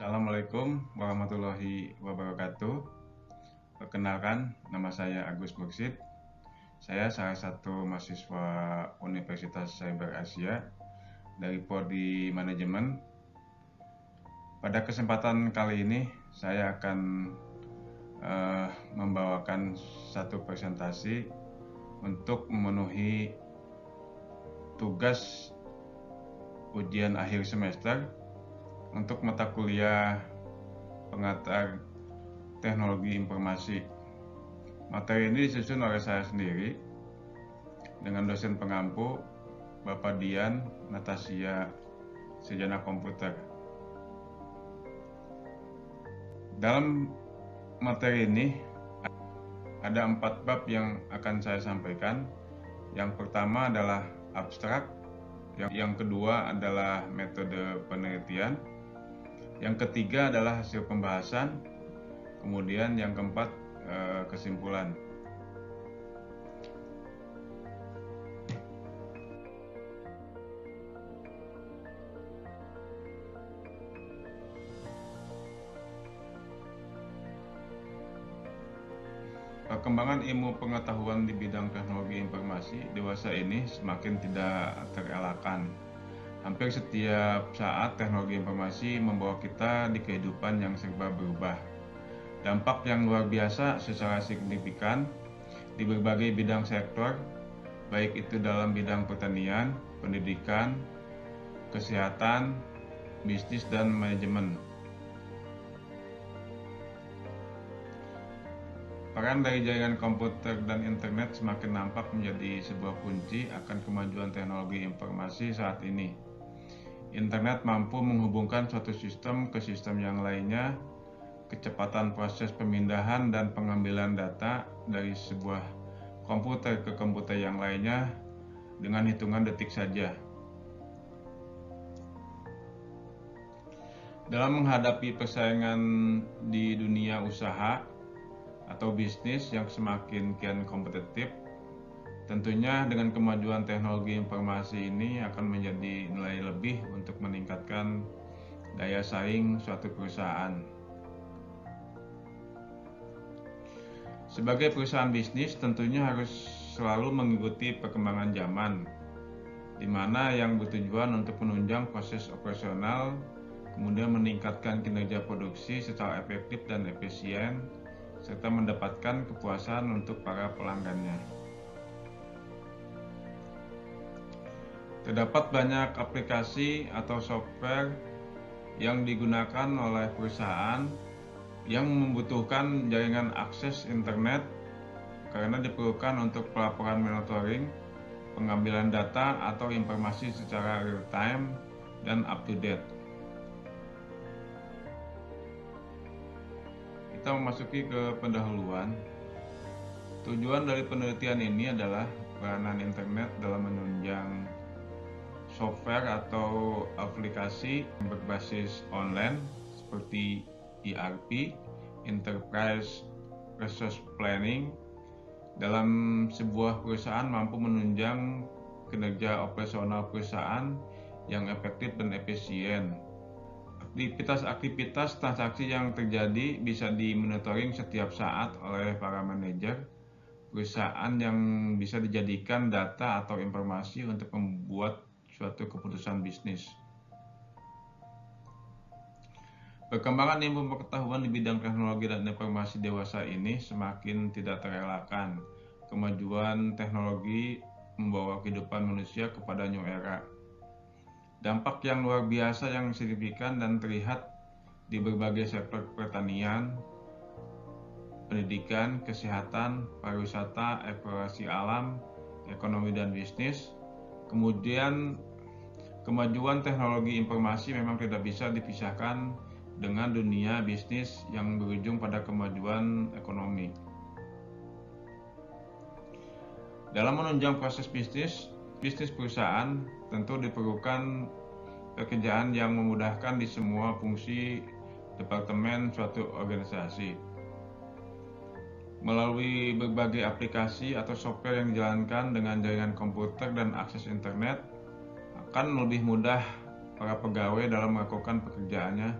Assalamualaikum warahmatullahi wabarakatuh. Perkenalkan, nama saya Agus Mursid. Saya salah satu mahasiswa Universitas Cyber Asia dari Prodi Manajemen. Pada kesempatan kali ini, saya akan membawakan satu presentasi untuk memenuhi tugas ujian akhir semester untuk mata kuliah pengantar teknologi informasi. Materi ini disusun oleh saya sendiri dengan dosen pengampu Bapak Dian Natasha, sarjana komputer. Dalam materi ini ada 4 bab yang akan saya sampaikan. Yang pertama adalah abstrak, yang kedua adalah metode penelitian, yang ketiga adalah hasil pembahasan, kemudian yang keempat kesimpulan. Perkembangan ilmu pengetahuan di bidang teknologi informasi dewasa ini semakin tidak terelakkan. Hampir setiap saat teknologi informasi membawa kita di kehidupan yang serba berubah. Dampak yang luar biasa secara signifikan di berbagai bidang sektor, baik itu dalam bidang pertanian, pendidikan, kesehatan, bisnis, dan manajemen. Peran dari jaringan komputer dan internet semakin nampak menjadi sebuah kunci akan kemajuan teknologi informasi saat ini. Internet mampu menghubungkan suatu sistem ke sistem yang lainnya. Kecepatan proses pemindahan dan pengambilan data dari sebuah komputer ke komputer yang lainnya dengan hitungan detik saja. Dalam menghadapi persaingan di dunia usaha atau bisnis yang semakin kian kompetitif, tentunya dengan kemajuan teknologi informasi ini akan menjadi nilai lebih untuk meningkatkan daya saing suatu perusahaan. Sebagai perusahaan bisnis, tentunya harus selalu mengikuti perkembangan zaman, di mana yang bertujuan untuk menunjang proses operasional, kemudian meningkatkan kinerja produksi secara efektif dan efisien, serta mendapatkan kepuasan untuk para pelanggannya. Terdapat banyak aplikasi atau software yang digunakan oleh perusahaan yang membutuhkan jaringan akses internet karena diperlukan untuk pelaporan monitoring, pengambilan data atau informasi secara real time dan up to date. Kita memasuki ke pendahuluan. Tujuan dari penelitian ini adalah peranan internet dalam menunjang software atau aplikasi berbasis online seperti ERP, Enterprise Resource Planning. Dalam sebuah perusahaan mampu menunjang kinerja operasional perusahaan yang efektif dan efisien. Aktivitas transaksi yang terjadi bisa dimonitoring setiap saat oleh para manajer perusahaan yang bisa dijadikan data atau informasi untuk membuat suatu keputusan bisnis. Perkembangan ilmu pengetahuan di bidang teknologi dan informasi dewasa ini semakin tidak terelakkan. Kemajuan teknologi membawa kehidupan manusia kepada new era. Dampak yang luar biasa yang signifikan dan terlihat di berbagai sektor pertanian, pendidikan, kesehatan, pariwisata, eksplorasi alam, ekonomi dan bisnis. Kemudian kemajuan teknologi informasi memang tidak bisa dipisahkan dengan dunia bisnis yang berujung pada kemajuan ekonomi. Dalam menunjang proses bisnis perusahaan tentu diperlukan pekerjaan yang memudahkan di semua fungsi departemen suatu organisasi. Melalui berbagai aplikasi atau software yang dijalankan dengan jaringan komputer dan akses internet, akan lebih mudah para pegawai dalam melakukan pekerjaannya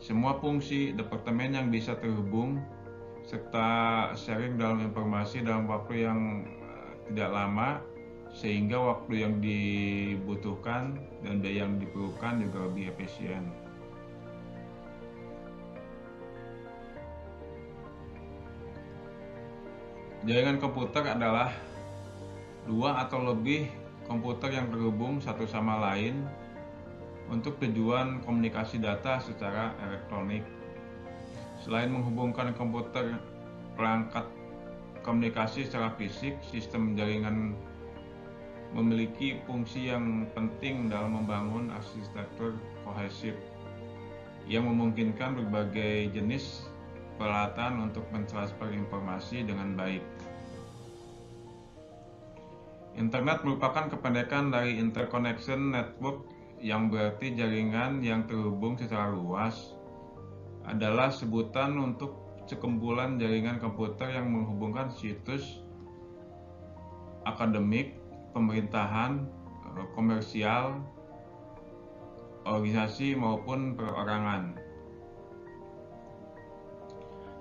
Semua fungsi departemen yang bisa terhubung serta sharing dalam informasi dalam waktu yang tidak lama, sehingga waktu yang dibutuhkan dan biaya yang diperlukan juga lebih efisien. Jaringan komputer adalah dua atau lebih komputer yang terhubung satu sama lain untuk tujuan komunikasi data secara elektronik. Selain menghubungkan komputer perangkat komunikasi secara fisik, sistem jaringan memiliki fungsi yang penting dalam membangun arsitektur kohesif yang memungkinkan berbagai jenis peralatan untuk mentransfer informasi dengan baik. Internet merupakan kependekan dari Interconnection Network, yang berarti jaringan yang terhubung secara luas, adalah sebutan untuk sekumpulan jaringan komputer yang menghubungkan situs akademik, pemerintahan, komersial, organisasi maupun perorangan.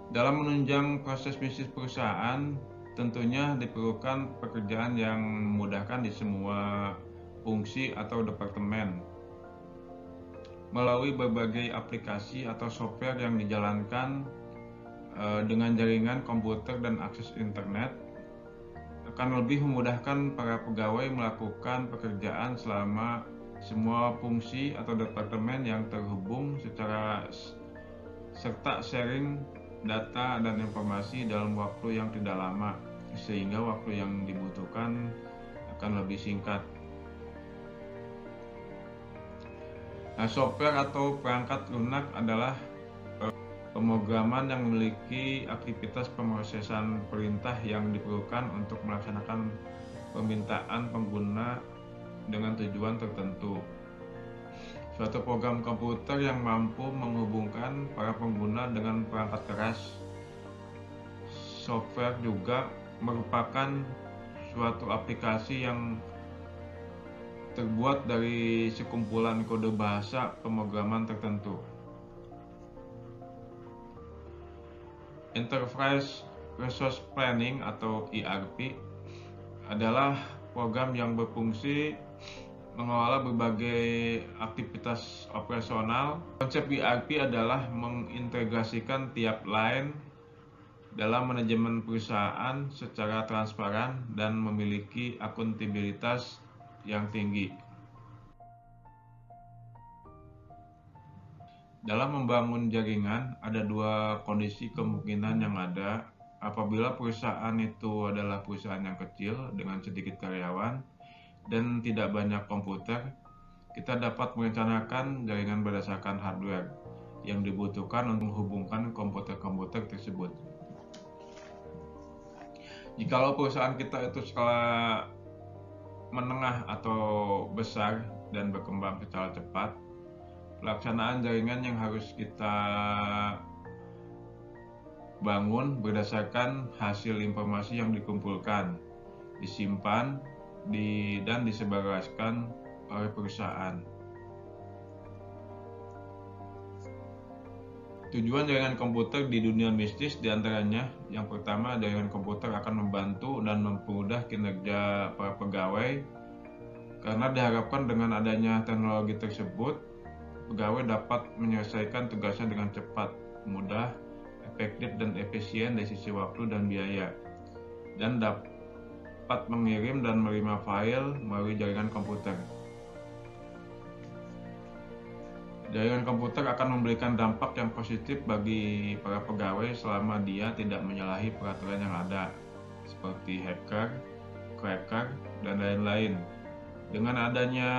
Dalam menunjang proses bisnis perusahaan, tentunya diperlukan pekerjaan yang memudahkan di semua fungsi atau departemen. Melalui berbagai aplikasi atau software yang dijalankan dengan jaringan komputer dan akses internet, akan lebih memudahkan para pegawai melakukan pekerjaan selama semua fungsi atau departemen yang terhubung serta sharing data dan informasi dalam waktu yang tidak lama, sehingga waktu yang dibutuhkan akan lebih singkat. Nah, software atau perangkat lunak adalah pemrograman yang memiliki aktivitas pemrosesan perintah yang diperlukan untuk melaksanakan permintaan pengguna dengan tujuan tertentu. Suatu program komputer yang mampu menghubungkan para pengguna dengan perangkat keras. Software juga merupakan suatu aplikasi yang terbuat dari sekumpulan kode bahasa pemrograman tertentu. Enterprise Resource Planning atau ERP adalah program yang berfungsi mengelola berbagai aktivitas operasional. Konsep ERP adalah mengintegrasikan tiap line dalam manajemen perusahaan secara transparan dan memiliki akuntabilitas yang tinggi. Dalam membangun jaringan, ada dua kondisi kemungkinan yang ada. Apabila perusahaan itu adalah perusahaan yang kecil dengan sedikit karyawan dan tidak banyak komputer, kita dapat merencanakan jaringan berdasarkan hardware yang dibutuhkan untuk menghubungkan komputer-komputer tersebut. Jikalau perusahaan kita itu skala menengah atau besar dan berkembang secara cepat, pelaksanaan jaringan yang harus kita bangun berdasarkan hasil informasi yang dikumpulkan, disimpan, dan disebarluaskan oleh perusahaan. Tujuan jaringan komputer di dunia bisnis diantaranya, yang pertama, jaringan komputer akan membantu dan mempermudah kinerja para pegawai, karena diharapkan dengan adanya teknologi tersebut, pegawai dapat menyelesaikan tugasnya dengan cepat, mudah, efektif, dan efisien dari sisi waktu dan biaya, dan dapat mengirim dan menerima file melalui jaringan komputer. Jaringan komputer akan memberikan dampak yang positif bagi para pegawai selama dia tidak menyalahi peraturan yang ada, seperti hacker, cracker, dan lain-lain. Dengan adanya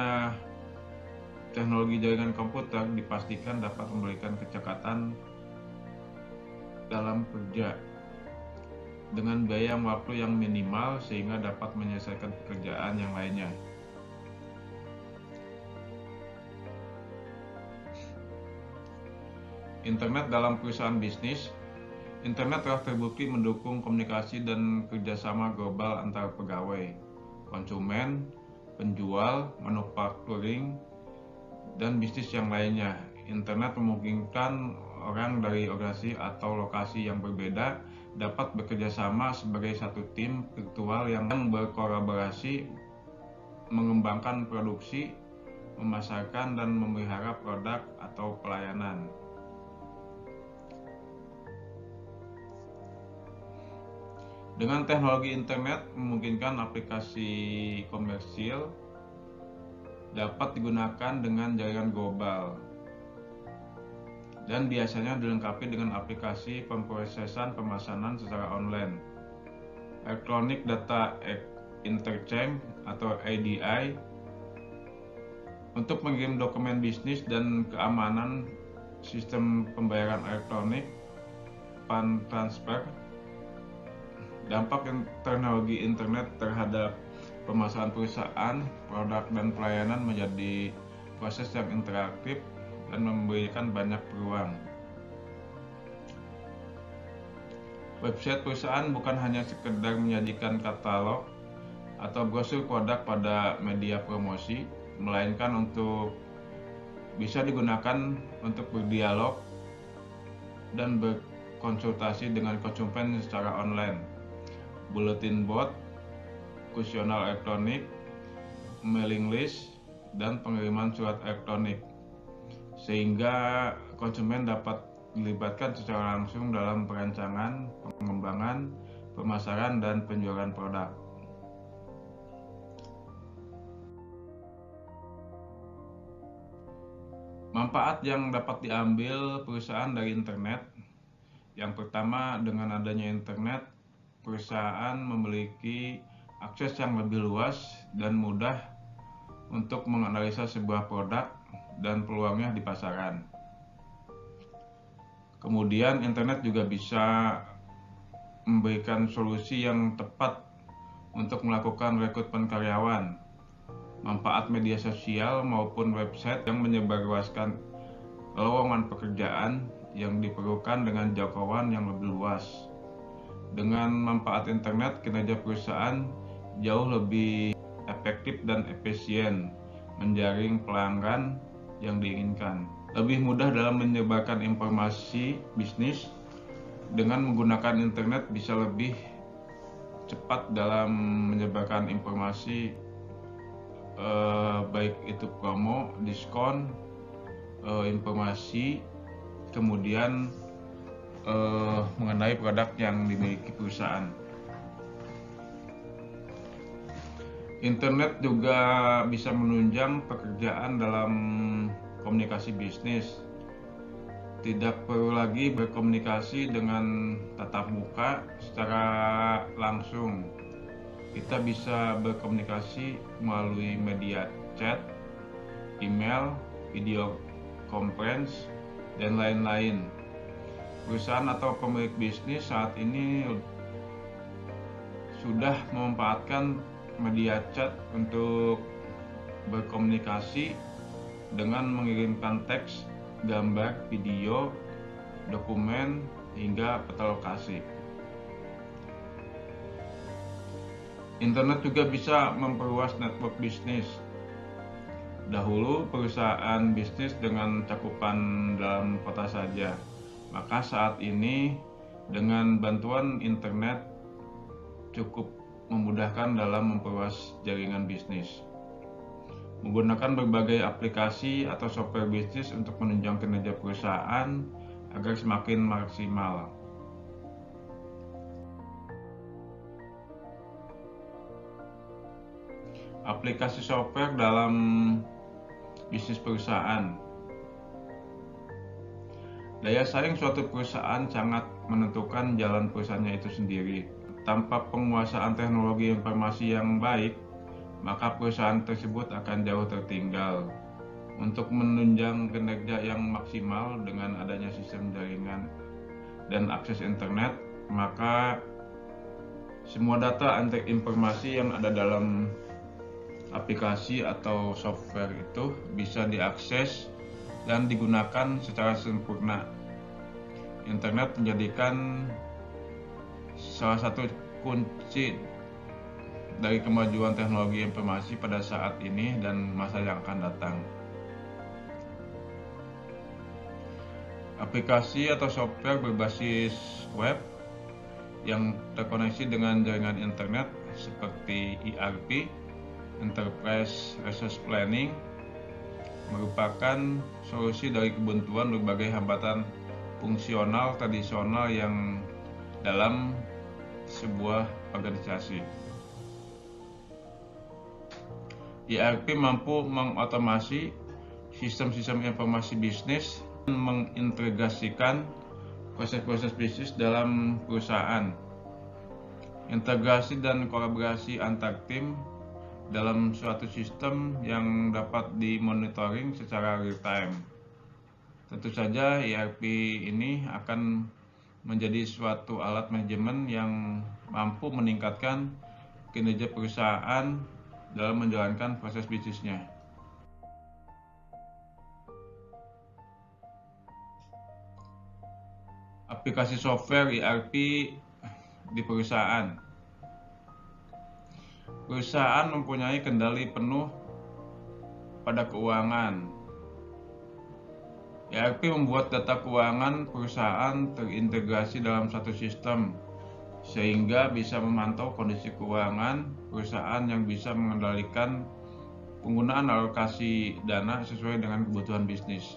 teknologi jaringan komputer dipastikan dapat memberikan kecepatan dalam kerja dengan biaya waktu yang minimal sehingga dapat menyelesaikan pekerjaan yang lainnya. Internet dalam perusahaan bisnis. Internet telah terbukti mendukung komunikasi dan kerjasama global antar pegawai, konsumen, penjual, manufacturing, dan bisnis yang lainnya. internet memungkinkan orang dari organisasi atau lokasi yang berbeda dapat bekerja sama sebagai satu tim virtual yang berkolaborasi, mengembangkan produksi, memasarkan dan memelihara produk atau pelayanan. Dengan teknologi internet memungkinkan aplikasi komersil dapat digunakan dengan jaringan global dan biasanya dilengkapi dengan aplikasi pemrosesan pemesanan secara online, Electronic Data Interchange atau EDI, untuk mengirim dokumen bisnis dan keamanan sistem pembayaran elektronik, fund transfer. Dampak teknologi internet terhadap pemasaran perusahaan, produk dan pelayanan menjadi proses yang interaktif dan memberikan banyak peluang. Website perusahaan bukan hanya sekedar menyajikan katalog atau brosur produk pada media promosi, melainkan untuk bisa digunakan untuk berdialog dan berkonsultasi dengan konsumen secara online. Bulletin board, kuesioner elektronik, mailing list, dan pengiriman surat elektronik, sehingga konsumen dapat dilibatkan secara langsung dalam perancangan, pengembangan, pemasaran, dan penjualan produk. Manfaat yang dapat diambil perusahaan dari internet. Yang pertama, dengan adanya internet, perusahaan memiliki akses yang lebih luas dan mudah untuk menganalisa sebuah produk dan peluangnya di pasaran. Kemudian internet juga bisa memberikan solusi yang tepat untuk melakukan rekrutmen karyawan. Manfaat media sosial maupun website yang menyebarluaskan lowongan pekerjaan yang diperlukan dengan jangkauan yang lebih luas. Dengan manfaat internet, kinerja perusahaan jauh lebih efektif dan efisien menjaring pelanggan yang diinginkan. Lebih mudah dalam menyebarkan informasi bisnis. Dengan menggunakan internet bisa lebih cepat dalam menyebarkan informasi, baik itu promo, diskon, informasi, kemudian mengenai produk yang dimiliki perusahaan. Internet juga bisa menunjang pekerjaan dalam komunikasi bisnis. Tidak perlu lagi berkomunikasi dengan tatap muka secara langsung. Kita bisa berkomunikasi melalui media chat, email, video conference, dan lain-lain. Perusahaan atau pemilik bisnis saat ini sudah memanfaatkan media chat untuk berkomunikasi dengan mengirimkan teks, gambar, video, dokumen, hingga peta lokasi. Internet juga bisa memperluas network bisnis. Dahulu perusahaan bisnis dengan cakupan dalam kota saja. Maka saat ini dengan bantuan internet cukup memudahkan dalam memperluas jaringan bisnis. Menggunakan berbagai aplikasi atau software bisnis untuk menunjang kinerja perusahaan agar semakin maksimal. Aplikasi software dalam bisnis perusahaan. Daya saing suatu perusahaan sangat menentukan jalan perusahaannya itu sendiri. Tanpa penguasaan teknologi informasi yang baik, maka perusahaan tersebut akan jauh tertinggal. Untuk menunjang kinerja yang maksimal dengan adanya sistem jaringan dan akses internet, maka semua data informasi yang ada dalam aplikasi atau software itu bisa diakses dan digunakan secara sempurna. Internet menjadikan salah satu kunci dari kemajuan teknologi informasi pada saat ini dan masa yang akan datang. aplikasi atau software berbasis web yang terkoneksi dengan jaringan internet seperti ERP, Enterprise Resource Planning, merupakan solusi dari kebuntuan berbagai hambatan fungsional tradisional yang dalam sebuah organisasi. ERP mampu mengotomasi sistem-sistem informasi bisnis dan mengintegrasikan proses-proses bisnis dalam perusahaan. Integrasi dan kolaborasi antar tim dalam suatu sistem yang dapat dimonitoring secara real time. Tentu saja ERP ini akan menjadi suatu alat manajemen yang mampu meningkatkan kinerja perusahaan dalam menjalankan proses bisnisnya. Aplikasi software ERP di perusahaan. Perusahaan mempunyai kendali penuh pada keuangan. ERP membuat data keuangan perusahaan terintegrasi dalam satu sistem, sehingga bisa memantau kondisi keuangan perusahaan yang bisa mengendalikan penggunaan alokasi dana sesuai dengan kebutuhan bisnis.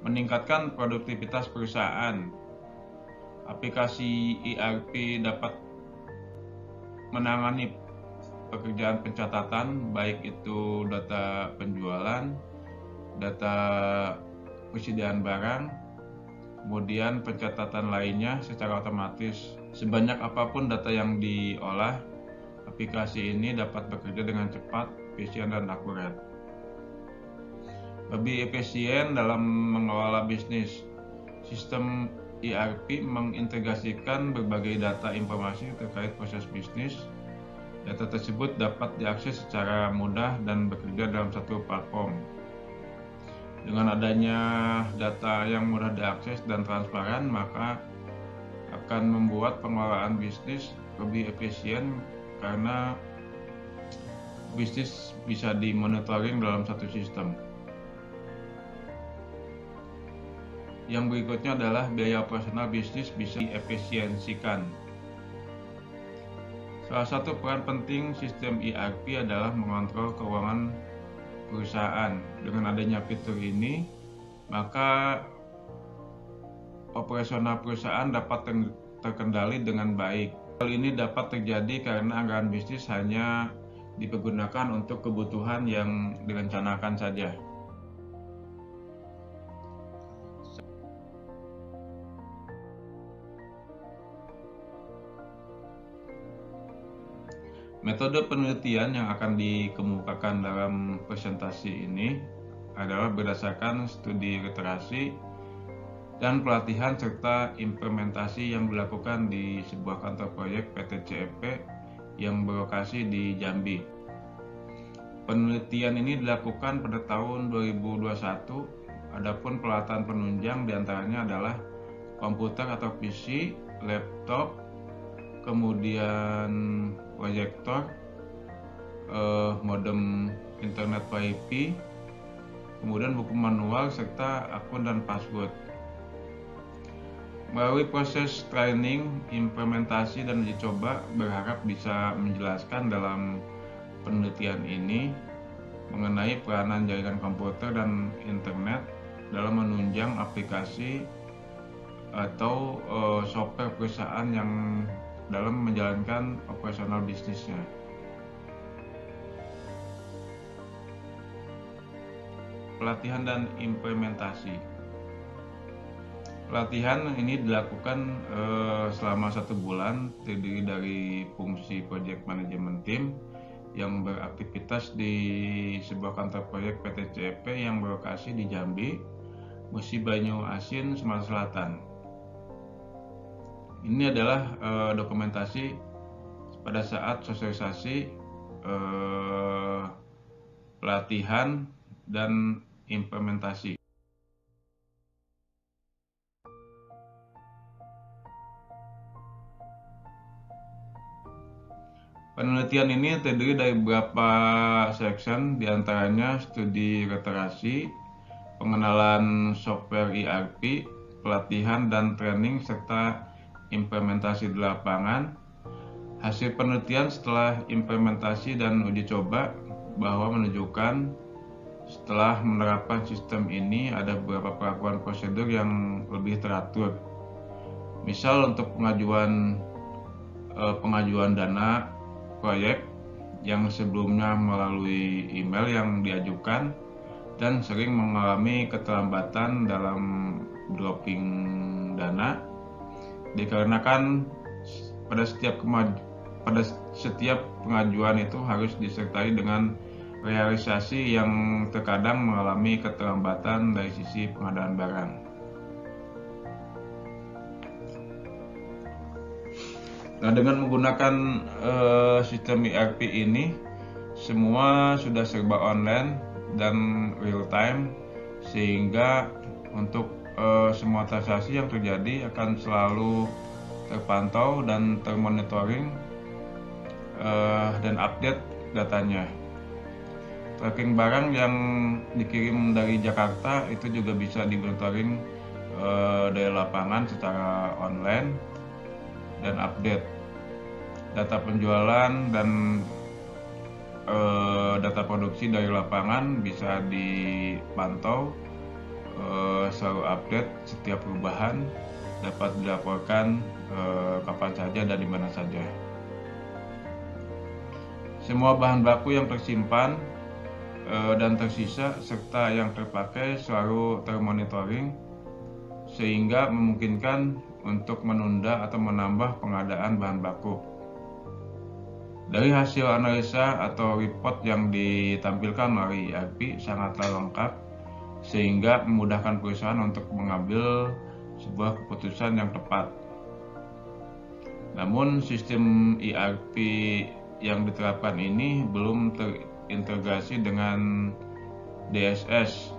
Meningkatkan produktivitas perusahaan. Aplikasi ERP dapat menangani pekerjaan pencatatan, baik itu data penjualan, data persediaan barang, kemudian pencatatan lainnya secara otomatis. Sebanyak apapun data yang diolah, aplikasi ini dapat bekerja dengan cepat, efisien, dan akurat. Lebih efisien dalam mengelola bisnis. Sistem ERP mengintegrasikan berbagai data informasi terkait proses bisnis. Data tersebut dapat diakses secara mudah dan bekerja dalam satu platform. Dengan adanya data yang mudah diakses dan transparan, maka akan membuat pengelolaan bisnis lebih efisien karena bisnis bisa dimonitoring dalam satu sistem. Yang berikutnya adalah biaya operasional bisnis bisa diefisiensikan. Salah satu peran penting sistem ERP adalah mengontrol keuangan perusahaan. Dengan adanya fitur ini, maka operasional perusahaan dapat terkendali dengan baik. Hal ini dapat terjadi karena anggaran bisnis hanya dipergunakan untuk kebutuhan yang direncanakan saja. Metode penelitian yang akan dikemukakan dalam presentasi ini adalah berdasarkan studi literasi dan pelatihan serta implementasi yang dilakukan di sebuah kantor proyek PT CEP yang berlokasi di Jambi. Penelitian ini dilakukan pada tahun 2021, adapun peralatan penunjang diantaranya adalah komputer atau PC, laptop, kemudian proyektor, modem internet WiFi, kemudian buku manual serta akun dan password. Melalui proses training, implementasi, dan uji coba, berharap bisa menjelaskan dalam penelitian ini mengenai peranan jaringan komputer dan internet dalam menunjang aplikasi atau software perusahaan yang dalam menjalankan operasional bisnisnya. Pelatihan dan implementasi. Pelatihan ini dilakukan selama 1 bulan, terdiri dari fungsi project management team yang beraktivitas di sebuah kantor proyek PT CEP yang berlokasi di Jambi, Musi Banyu Asin, Sumatera Selatan. Ini adalah dokumentasi pada saat sosialisasi, pelatihan, dan implementasi. Penelitian ini terdiri dari beberapa section, diantaranya studi literasi, pengenalan software ERP, pelatihan dan training serta implementasi di lapangan. Hasil penelitian setelah implementasi dan uji coba bahwa menunjukkan setelah menerapkan sistem ini ada beberapa perlakuan prosedur yang lebih teratur. Misal untuk pengajuan dana proyek yang sebelumnya melalui email yang diajukan dan sering mengalami keterlambatan dalam dropping dana dikarenakan pada setiap pengajuan itu harus disertai dengan realisasi yang terkadang mengalami keterlambatan dari sisi pengadaan barang. Nah, dengan menggunakan sistem ERP ini, semua sudah serba online dan real time, sehingga untuk semua transaksi yang terjadi akan selalu terpantau dan termonitoring dan update datanya. Tracking barang yang dikirim dari Jakarta itu juga bisa dimonitoring dari lapangan secara online dan update. Data penjualan dan data produksi dari lapangan bisa dipantau, selalu update setiap perubahan, dapat dilaporkan kapan saja dan di mana saja. Semua bahan baku yang tersimpan dan tersisa serta yang terpakai selalu termonitoring sehingga memungkinkan untuk menunda atau menambah pengadaan bahan baku. Dari hasil analisa atau report yang ditampilkan melalui ERP sangatlah lengkap sehingga memudahkan perusahaan untuk mengambil sebuah keputusan yang tepat. Namun sistem ERP yang diterapkan ini belum terintegrasi dengan DSS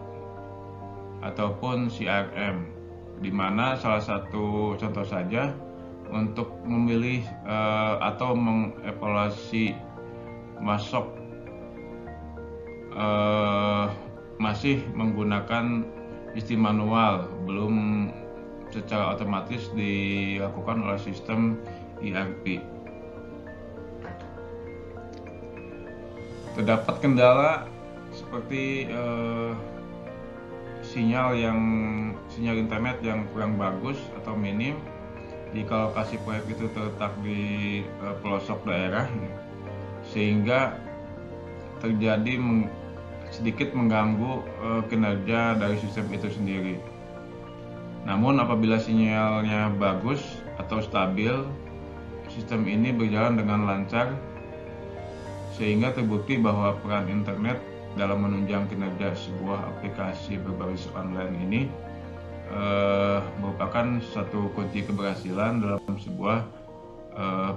ataupun CRM, di mana salah satu contoh saja untuk memilih atau mengevaluasi masuk masih menggunakan sistem manual, belum secara otomatis dilakukan oleh sistem ERP. Terdapat kendala seperti sinyal internet yang kurang bagus atau minim jika lokasi proyek itu terletak di pelosok daerah, sehingga terjadi sedikit mengganggu kinerja dari sistem itu sendiri. Namun apabila sinyalnya bagus atau stabil, sistem ini berjalan dengan lancar sehingga terbukti bahwa peran internet dalam menunjang kinerja sebuah aplikasi berbasis online ini merupakan satu kunci keberhasilan dalam sebuah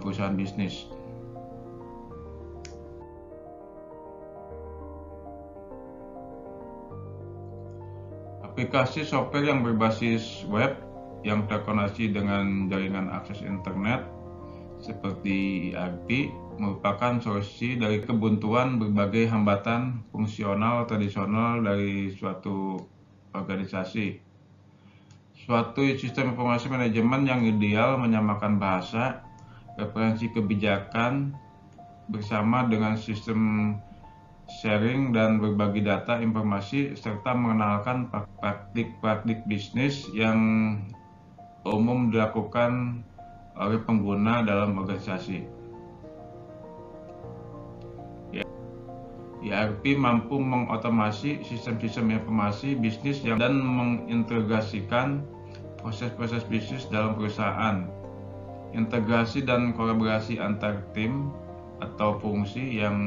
perusahaan bisnis. Aplikasi software yang berbasis web yang terkoneksi dengan jaringan akses internet seperti ERP merupakan solusi dari kebuntuan berbagai hambatan fungsional tradisional dari suatu organisasi. Suatu sistem informasi manajemen yang ideal menyamakan bahasa, referensi kebijakan bersama dengan sistem sharing dan berbagi data informasi serta mengenalkan praktik-praktik bisnis yang umum dilakukan oleh pengguna dalam organisasi. ERP mampu mengotomasi sistem-sistem informasi bisnis dan mengintegrasikan proses-proses bisnis dalam perusahaan. Integrasi dan kolaborasi antar tim atau fungsi yang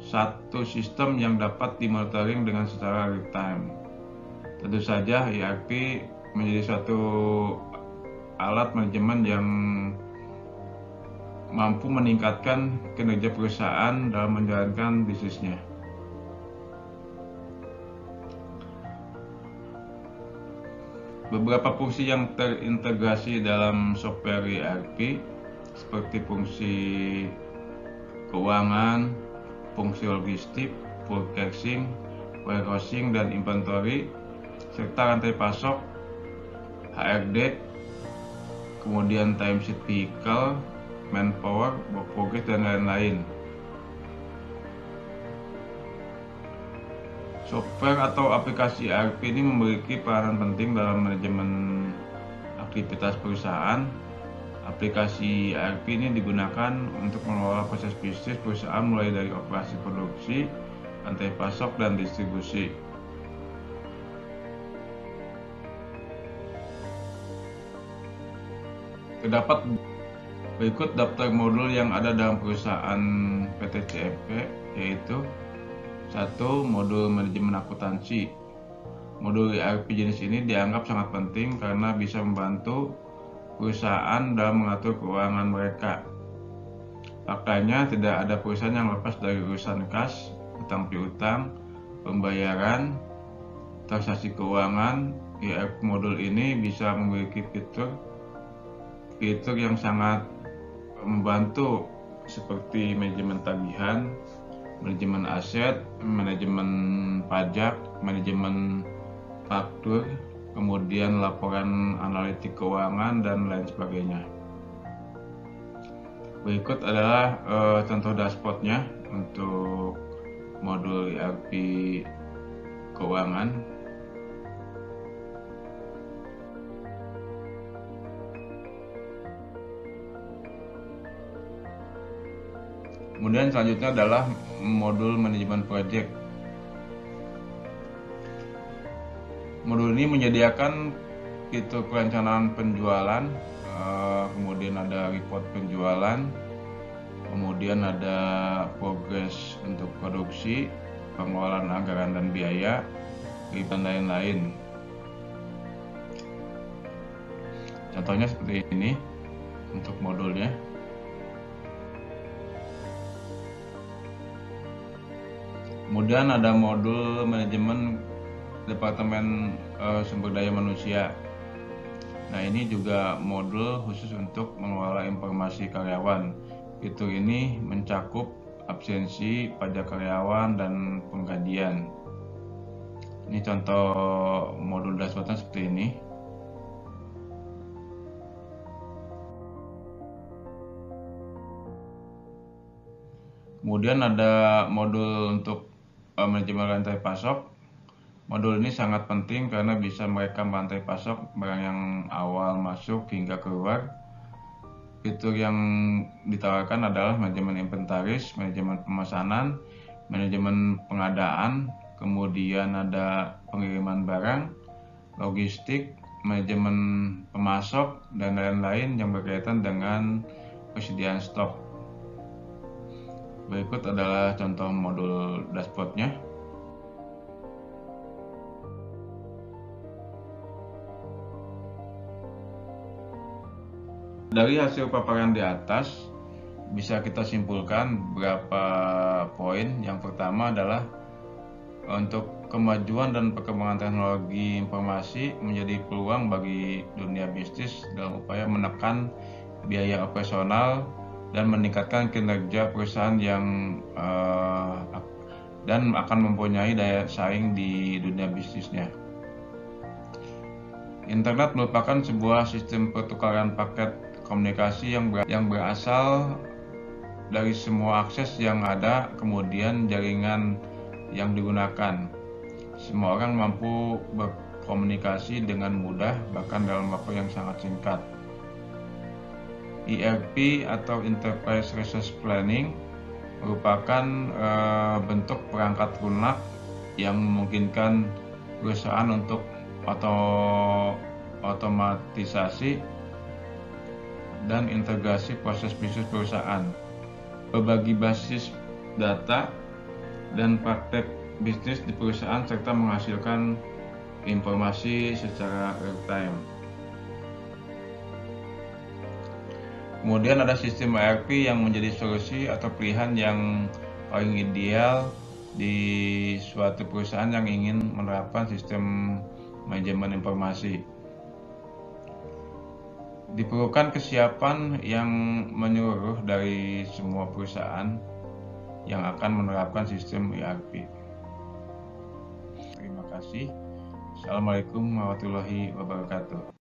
satu sistem yang dapat dimonitoring dengan secara real time. Tentu saja ERP menjadi suatu alat manajemen yang mampu meningkatkan kinerja perusahaan dalam menjalankan bisnisnya. Beberapa fungsi yang terintegrasi dalam software ERP seperti fungsi keuangan, fungsi logistik, forecasting, warehousing dan inventory, serta rantai pasok, HRD, kemudian timesheet vehicle, manpower, work progress, dan lain-lain. Software atau aplikasi ERP ini memiliki peranan penting dalam manajemen aktivitas perusahaan. Aplikasi ERP ini digunakan untuk mengelola proses bisnis perusahaan mulai dari operasi produksi, rantai pasok, dan distribusi. Terdapat berikut daftar modul yang ada dalam perusahaan PT CFP, yaitu 1. Modul manajemen akuntansi. Modul ERP jenis ini dianggap sangat penting karena bisa membantu perusahaan dalam mengatur keuangan mereka. Faktanya, tidak ada perusahaan yang lepas dari urusan kas, utang piutang, pembayaran, transaksi keuangan. ERP modul ini bisa memiliki fitur yang sangat membantu seperti manajemen tagihan, manajemen aset, manajemen pajak, manajemen faktur, kemudian laporan analitik keuangan, dan lain sebagainya. Berikut adalah contoh dashboardnya untuk modul ERP keuangan. Kemudian selanjutnya adalah modul manajemen project. Modul ini menyediakan fitur perencanaan penjualan, kemudian ada report penjualan, kemudian ada progres untuk produksi, pengelolaan anggaran dan biaya, dan lain-lain. Contohnya seperti ini untuk modulnya. Kemudian ada modul manajemen departemen sumber daya manusia. Nah, ini juga modul khusus untuk mengelola informasi karyawan. Fitur ini mencakup absensi, pajak karyawan, dan penggajian. Ini contoh modul dashboardnya seperti ini. Kemudian ada modul untuk manajemen rantai pasok. Modul ini sangat penting karena bisa merekam rantai pasok barang yang awal masuk hingga keluar. Fitur yang ditawarkan adalah manajemen inventaris, manajemen pemesanan, manajemen pengadaan, kemudian ada pengiriman barang, logistik, manajemen pemasok, dan lain-lain yang berkaitan dengan persediaan stok. Berikut adalah contoh modul dashboardnya. Dari hasil paparan di atas, bisa kita simpulkan beberapa poin. Yang pertama adalah untuk kemajuan dan perkembangan teknologi informasi menjadi peluang bagi dunia bisnis dalam upaya menekan biaya operasional dan meningkatkan kinerja perusahaan dan akan mempunyai daya saing di dunia bisnisnya. Internet merupakan sebuah sistem pertukaran paket komunikasi yang berasal dari semua akses yang ada, kemudian jaringan yang digunakan. Semua orang mampu berkomunikasi dengan mudah, bahkan dalam waktu yang sangat singkat. ERP atau Enterprise Resource Planning merupakan bentuk perangkat lunak yang memungkinkan perusahaan untuk otomatisasi dan integrasi proses bisnis perusahaan, berbagi basis data dan praktek bisnis di perusahaan, serta menghasilkan informasi secara real time. Kemudian ada sistem ERP yang menjadi solusi atau pilihan yang paling ideal di suatu perusahaan yang ingin menerapkan sistem manajemen informasi. Diperlukan kesiapan yang menyeluruh dari semua perusahaan yang akan menerapkan sistem ERP. kasih. Assalamualaikum warahmatullahi wabarakatuh.